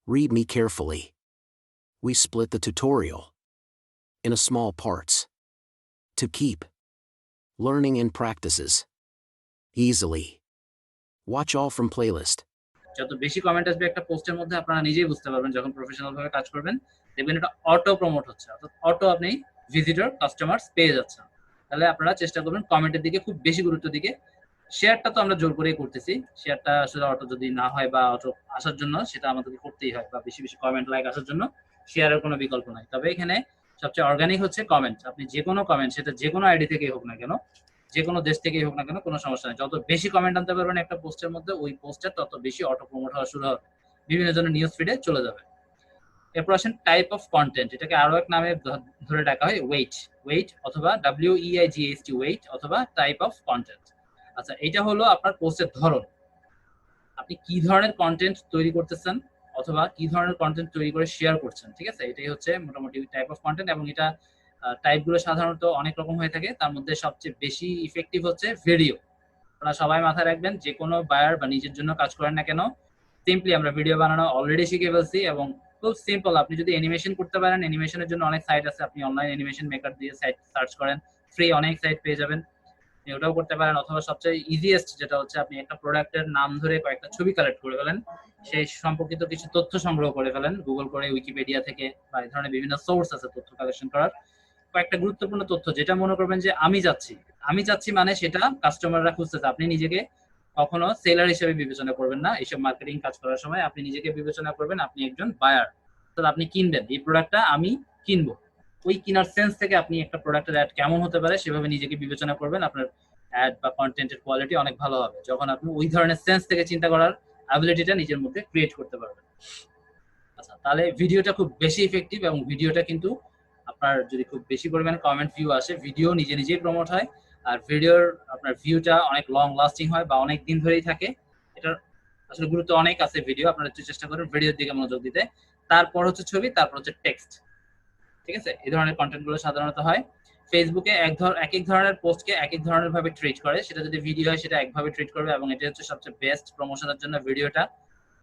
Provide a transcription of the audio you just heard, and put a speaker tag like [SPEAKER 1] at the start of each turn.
[SPEAKER 1] Read me carefully. We split the tutorial in a small parts to keep learning and practices easily. Watch all from playlist.
[SPEAKER 2] যত বেশি comment আসবে একটা পোস্টের মধ্যে আপনারা নিজেই বুঝতে পারবেন যখন প্রফেশনাল ভাবে কাজ করবেন, দেখবেন এটা অটো প্রমোট হচ্ছে, অর্থাৎ অটো আপনি ভিজিটর কাস্টমার্স পেয়ে যাচ্ছেন। তাহলে আপনারা চেষ্টা করবেন কমেন্টের দিকে খুব বেশি গুরুত্ব দিকে। শেয়ারটা তো আমরা জোর করেই করতেছি, শেয়ারটা আসলে অটো যদি না হয় বা অটো আসার জন্য সেটা আমাদেরকে করতেই হয়, বা বেশি বেশি কমেন্ট লাইক আসার জন্য শেয়ারের কোনো বিকল্প নাই। তবে এখানে সবচেয়ে অর্গানিক হচ্ছে কমেন্ট। আপনি যে কোনো কমেন্ট, সেটা যে কোনো আইডি থেকেই হোক না কেন, যে কোনো দেশ থেকেই হোক না কেন, কোনো সমস্যা নেই। যত বেশি কমেন্ট আনতে পারবেন একটা পোস্টের মধ্যে, ওই পোস্টের তত বেশি অটো প্রমোট হওয়া শুরু হবে, বিভিন্ন জনের নিউজ ফিডে চলে যাবে। এরপর আসেন টাইপ অফ কন্টেন্ট। এটাকে আরো এক নামে ধরে ডাকা হয় ওয়েট। ওয়েট অথবা WEIGHT ওয়েট অথবা টাইপ অফ কন্টেন্ট। আচ্ছা, এটা হলো আপনার পোস্টের ধরন। আপনি কি ধরনের কন্টেন্ট তৈরি করতেছেন অথবা কি ধরনের কন্টেন্ট তৈরি করে শেয়ার করছেন, ঠিক আছে? এটাই হচ্ছে মোটামুটি টাইপ অফ কন্টেন্ট। এবং এটা টাইপ গুলো সাধারণত অনেক রকম হয়ে থাকে, তার মধ্যে সবচেয়ে বেশি ইফেক্টিভ হচ্ছে ভিডিও। আপনারা সবাই মাথায় রাখবেন, যে কোনো বায়ার বা নিজের জন্য কাজ করেন না কেন, সিম্পলি আমরা ভিডিও বানানো অলরেডি শিখে ফেলছি। এবং খুব সিম্পল, আপনি যদি অ্যানিমেশন করতে পারেন, অ্যানিমেশনের জন্য অনেক সাইট আছে, আপনি অনলাইন অ্যানিমেশন মেকার দিয়ে সাইট সার্চ করেন, ফ্রি অনেক সাইট পেয়ে যাবেন, ওটাও করতে পারেন। অথবা সবচেয়ে ইজিয়েস্ট যেটা হচ্ছে, আপনি একটা প্রোডাক্টের নাম ধরে কয়েকটা ছবি কালেক্ট করে ফেলেন, সেই সম্পর্কিত কিছু তথ্য সংগ্রহ করে ফেলেন গুগল করে, উইকিপিডিয়া থেকে, বা এই ধরনের বিভিন্ন সোর্স আছে তথ্য কালেকশন করার। কয়েকটা গুরুত্বপূর্ণ তথ্য যেটা মনে করবেন যে আমি চাচ্ছি মানে সেটা কাস্টমাররা খুঁজতেছে। আপনি নিজেকে কখনো সেলার হিসেবে বিবেচনা করবেন না এইসব মার্কেটিং কাজ করার সময়। আপনি নিজেকে বিবেচনা করবেন আপনি একজন বায়ার, অর্থাৎ আপনি কিনবেন এই প্রোডাক্টটা, আমি কিনবো। ওই কিনার সেন্স থেকে আপনি একটা প্রোডাক্টের অ্যাড কেমন হতে পারে সেভাবে নিজেকে বিবেচনা করবেন। আপনার অ্যাড বা কন্টেন্টের কোয়ালিটি অনেক ভালো হবে যখন আপনি ওই ধরনের সেন্স থেকে চিন্তা করার অ্যাবিলিটিটা নিজের মধ্যে ক্রিয়েট করতে পারবেন। আচ্ছা, তাহলে ভিডিওটা খুব বেশি ইফেক্টিভ, এবং ভিডিওটা কিন্তু আপনার যদি খুব বেশি পরিমাণে কমেন্ট ভিউ আসে, ভিডিও নিজে নিজেই প্রমোট হয়। আর ভিডিওর আপনার ভিউটা অনেক লং লাস্টিং হয় বা অনেক দিন ধরেই থাকে। এটার আসলে গুরুত্ব অনেক আছে ভিডিও, আপনারা একটু চেষ্টা করেন ভিডিওর দিকে মনোযোগ দিতে। তারপর হচ্ছে ছবি, তারপর হচ্ছে টেক্সট, ঠিক আছে? এই ধরনের কন্টেন্ট গুলো সাধারণত হয়। ফেসবুকে এক এক ধরনের পোস্টকে এক এক ধরনের ভাবে ট্রিট করে, সেটা যদি ভিডিও হয় সেটা একভাবে ট্রিট করবে, এবং এটা হচ্ছে সবচেয়ে বেস্ট প্রমোশনের জন্য ভিডিওটা।